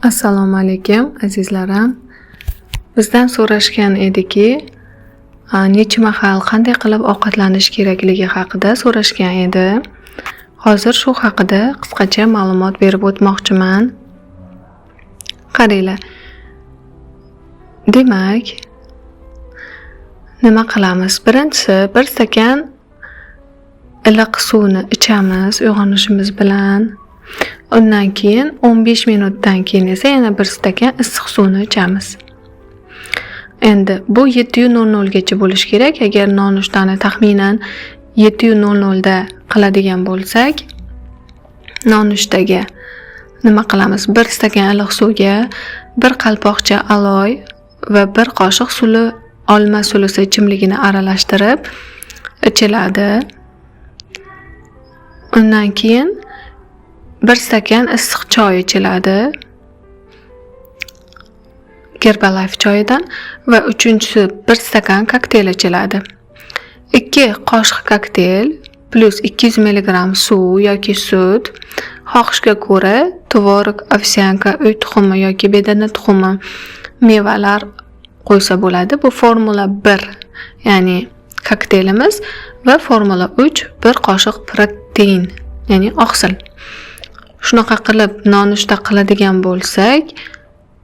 Assalomu alaykum azizlarim. Bizdan so'rashgan ediki, necha mahal qanday qilib ovqatlanish kerakligi haqida so'rashgan edi. Hozir shu haqida qisqacha ma'lumot berib o'tmoqchiman. Qaranglar. Demak, nima qilamiz? Birinchisi, bir stakan iliq suvni ichamiz uyg'onishimiz bilan. Undan keyin 15 minutdan keyin esa yana bir stakan issiq suvni ichamiz. Endi bu 7:00 gacha bo'lish kerak. Agar nonushtani taxminan 7:00 da qiladigan bo'lsak, nonushtaga nima qilamiz? Bir stakan iliq suvga bir qalpoqcha aloy va bir qoshiq suli olma sulisi ichimligini aralashtirib ichiladi. Undan keyin bir stakan issiq choy ichiladi. Herbalife choyidan va uchinchisi bir stakan kokteyl ichiladi. 2 qoshiq kokteyl plus 200 mg suv yoki sut, xohishga ko'ra tvorog, ovsyanka, uy tuxumi yoki bedana tuxumi, mevalar qo'ysa bo'ladi. Bu formula 1, ya'ni kokteylimiz va formula 3 bir qoshiq protein, ya'ni oqsil. Shunaqa qilib nonushta qiladigan bo'lsak,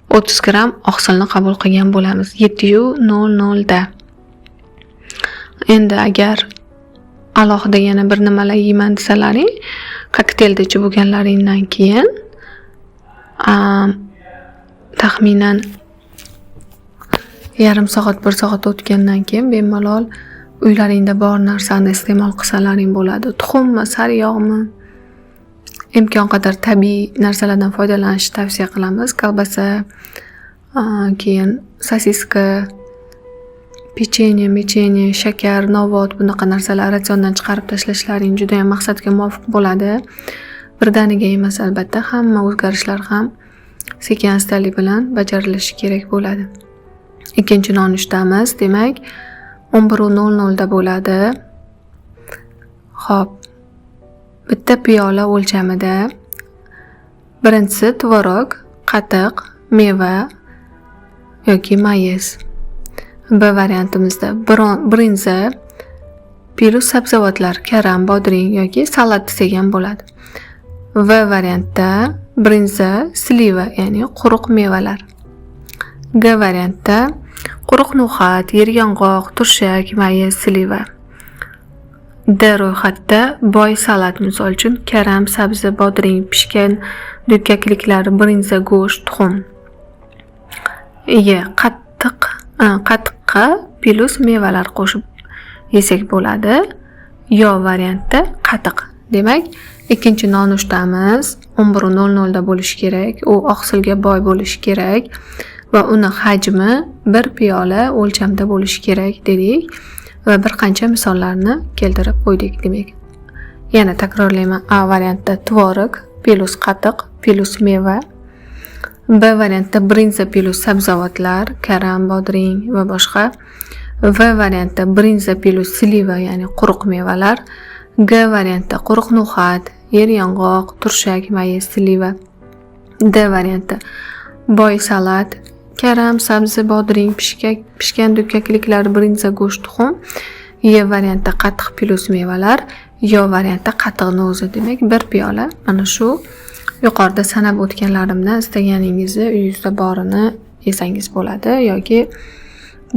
30 gram oqsilni qabul qilgan bo'lamiz 7:00 da. Endi agar alohida yana bir nimalar yeyman desalaring, kokteylda ichib bo'lganlaringdan keyin taxminan yarim soat, 1 soat o'tgandan keyin bemalol uylaringda bor narsani iste'mol qilsalaring bo'ladi. Tuxummi, sariyog'mi, imkon qadar tabiiy narsalardan foydalanishni tavsiya qilamiz. Kolbasa, keyin sosiska, pechenye, shakar, novot, bunaqa narsalar ratsiondan chiqarib tashlashlaring juda ham maqsadga muvofiq bo'ladi. Birdaniga emas albatta, hamma o'zgarishlar ham sekin-astalik bilan bajarilishi kerak bo'ladi. Ikkinchi nonushtamiz, demak, 11:00 da bo'ladi. Xo'p, bitta piyola o'lchamida birinchisi tvorog, qatiq, meva yoki mayiz. B variantimizda brinza plus sabzavotlar, karam, bodring yoki salat desak ham bo'ladi. V variantda brinza, sliva, ya'ni quruq mevalar. G variantda quruq no'xat, yeryong'oq, turshak, mayiz, sliva. D ro'yxatda boy salat, misol uchun karam, sabzi, bodring, pishgan dukkakliklar, brinza, go'sht, tuxum. E qatiqqa plus mevalar qo'shib yesak bo'ladi. Yo variantda qatiq. Demak, ikkinchi nonushtamiz 11:00 da bo'lishi kerak. U oqsilga boy bo'lishi kerak va uni hajmi bir piyola o'lchamda bo'lishi kerak dedik. Va bir qancha misollarni keltirib qo'ydik demak. Yana takrorlayman. A variantda tvorog plus qatiq plus meva. B variantda brinza plus sabzavotlar, karam, bodring va boshqa. V variantda brinza plus sliva, ya'ni quruq mevalar. G variantda quruq no'xat, yeryong'oq, turshak, mayiz, sliva. D variantda boy salat, karam, sabzi, bodring, pishgan dukkakliklar, brinza, go'sht, tuxum. Y variantda qatiq plus mevalar. Yo variantda qatiqni o'zi, demak bir piyola. Mana shu yuqorida sanab o'tganlarimdan istaganingizni uyingizda borini yesangiz bo'ladi yoki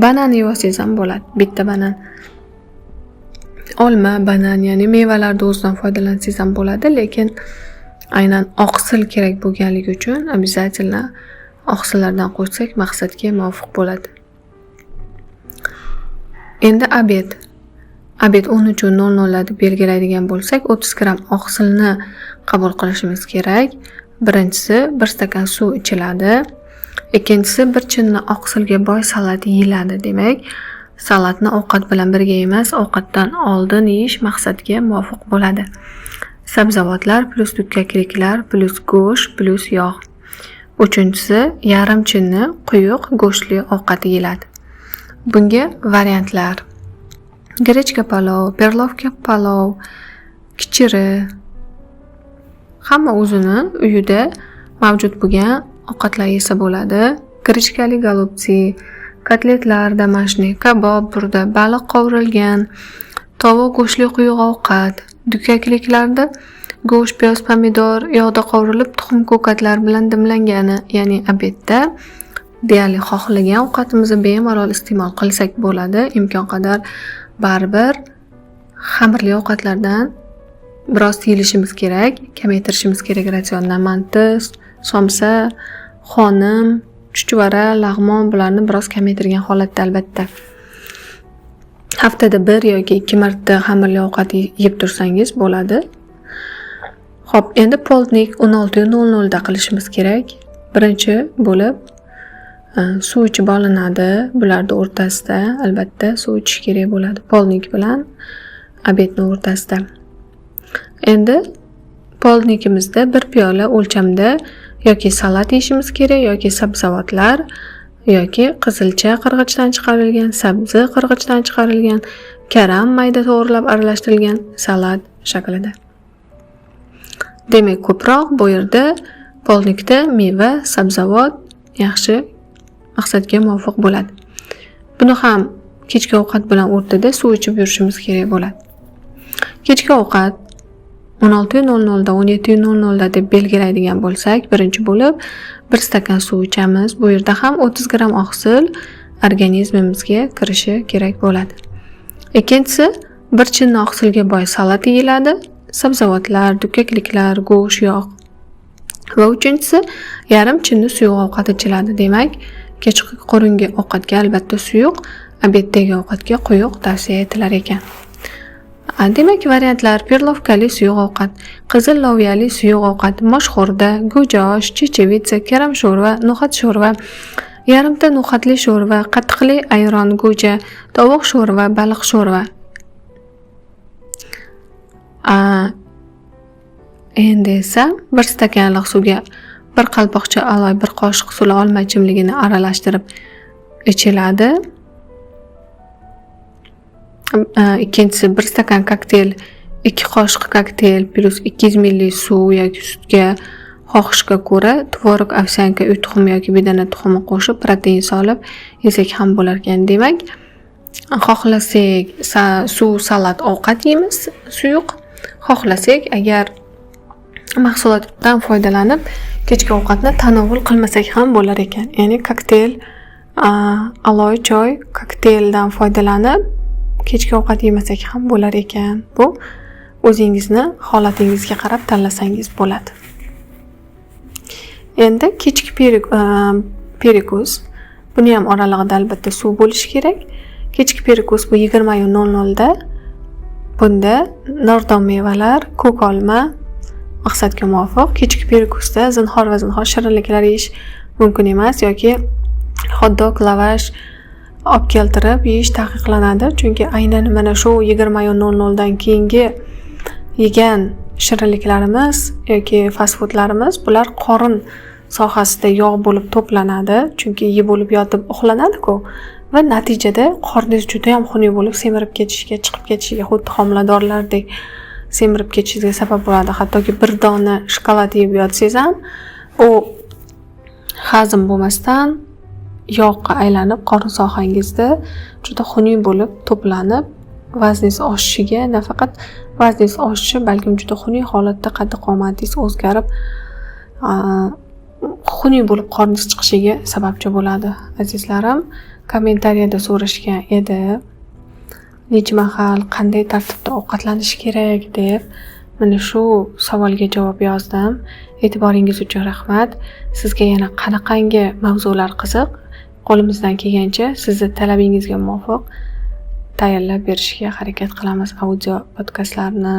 banan yesangiz ham bo'ladi. Bitta banan, olma, banan, ya'ni mevalarni o'zidan foydalansangiz ham bo'ladi, lekin aynan oqsil kerak bo'lganligi uchun обязательно oqsillardan qo'shsak maqsadga muvofiq bo'ladi. Endi obed 13:00 deb belgilaydigan bo'lsak, 30 gram oqsilni qabul qilishimiz kerak. Birinchisi bir stakan suv ichiladi. Ikkinchisi bir chinni oqsilga boy salat yeyiladi. Demak, salatni ovqat bilan birga emas, ovqatdan oldin yeyish maqsadga muvofiq bo'ladi. Sabzavotlar plus dukkakliklar plus go'sht plus yog'. Uchinchisi yarim chinni quyuq go'shtli ovqat yeyiladi. Bunga variantlar: grechka palov, perlovka palov, kichiri. Hamma o'zini uyida mavjud bo'lgan ovqatlar yesa bo'ladi. Grichkali golubtsi, kotletlar домашний, kabob, burda, baliq qovurilgan, tovuq go'shtli quyuq ovqat, dukkakliklarda go'sht, piyoz, pomidor yog'da qovurilib tuxum ko'katlar bilan dimlangani, ya'ni obedda deyarli xohlagan ovqatimizni bemalol iste'mol qilsak bo'ladi. Imkon qadar baribir xamirli ovqatlardan biroz tiyilishimiz kerak, kamaytirishimiz kerak ratsiondan. Mantis, somsa, xonim, chuchvara, lag'mon bularni biroz kamaytirgan holatda albatta. Haftada 1 yoki 2 marta xamirli ovqat yeb tursangiz bo'ladi. Xo'p, endi poltnik 16:00 da qilishimiz kerak. Birinchi bo'lib suv ichib olinadi. Bularning o'rtasida albatta suv ichish kerak bo'ladi. Poltnik bilan obedning o'rtasida. Endi poltnikimizda 1 piyola o'lchamda yoki salat yeyishimiz kerak, yoki sabzavotlar, yoki qizilcha qirg'ichdan chiqarilgan, sabzi qirg'ichdan chiqarilgan, karam mayda to'g'rilab aralashtirilgan salat shaklida. Demak, ko'proq bu yerda poltnikda meva, sabzavot yaxshi maqsadga muvofiq bo'ladi. Buni ham kechki ovqat bilan o'rtada suv ichib yurishimiz kerak bo'ladi. Kechki ovqat 16:00 da 17:00 da deb belgilaydigan bo'lsak, birinchi bo'lib 1 stakan suv ichamiz. Bu yerda ham 30 gram oqsil organizmimizga kirishi kerak bo'ladi. Ikkinchisi, 1 chinni oqsilga boy salat yeyiladi, sabzavotlar, dukkakliklar, go'sht, yog'. Va uchinchisi, yarim chinni suyuq ovqat ichiladi. Demak, kechki qo'ringi ovqatga albatta suyuq, obeddagi ovqatga quyuq tavsiya etilar ekan. Demak, variantlar: perlovkali suyuq ovqat, qizil loviyali suyuq ovqat, moshxo'rda, go'josh, chechevitsa, karam sho'rva, no'xat sho'rva, yarimta no'xatli sho'rva, qatiqli ayron go'ja, tovuq sho'rva, baliq sho'rva. Endi esa 1 stakanlik suvga 1 qalpoqcha aloy, 1 qoshiq sula olma ichimligini aralashtirib ichiladi. Ikkinchisi 1 stakan kokteyl, 2 qoshiq kokteyl plus 200 ml suv yoki sutga xohishga ko'ra tvorog, ovsyanka, uy tuxumi yoki bedana tuxumi qo'shib protein solib yesak ham bo'lar ekan. Demak, xohlasak suv, salat, ovqat yeymiz suyuq. Xohlasak agar mahsulotdan foydalanib kechki ovqatni tanovul qilmasak ham bo'lar ekan. Ya'ni kokteyl, aloy choy kokteyldan foydalanib kechki ovqat yemasak ham bo'lar ekan. Bu o'zingizni holatingizga qarab tanlasangiz bo'ladi. Endi kechki perikus. Buni ham oralig'ida albatta suv bo'lishi kerak. Kechki perikus bu 20:00 da. Bunda nordon mevalar, ko'k olma maqsadga muvofiq. Kechki perikusda zinhor va zinhor shirinliklar yeyish mumkin emas yoki hot dog, lavash olib keltirib yeyish taqiqlanadi. Chunki aynan mana shu 20:00 dan keyingi yegan shirinliklarimiz yoki fast foodlarimiz bular qorin sohasida yog' bo'lib to'planadi. Chunki yeb bo'lib yotib uxlanadi-ku va natijada qorningiz juda ham xunuk bo'lib semirib ketishiga, chiqib ketishiga, xuddi homiladorlardek semirib ketishiga sabab bo'ladi. Hattoki 1 dona shokolad yeb yotsangiz ham u hazm bo'lmasdan yog'ga aylanib qorin sohangizda juda xunuk bo'lib to'planib vazningiz oshishiga, nafaqat vazningiz oshishi, balkim juda xunuk holatda qaddi qomatingiz o'zgarib xunuk bo'lib qorningiz chiqishiga sababchi bo'ladi. Azizlarim, kommentariyada so'rashgan edi, necha mahal, qanday tartibda ovqatlanish kerak deb. Mana shu savolga javob yozdim. E'tiboringiz uchun rahmat. Sizga yana qanaqangi mavzular qiziq, qo'limizdan kelgancha sizni talabingizga muvofiq tayyorlab berishga harakat qilamiz audio podkastlarni.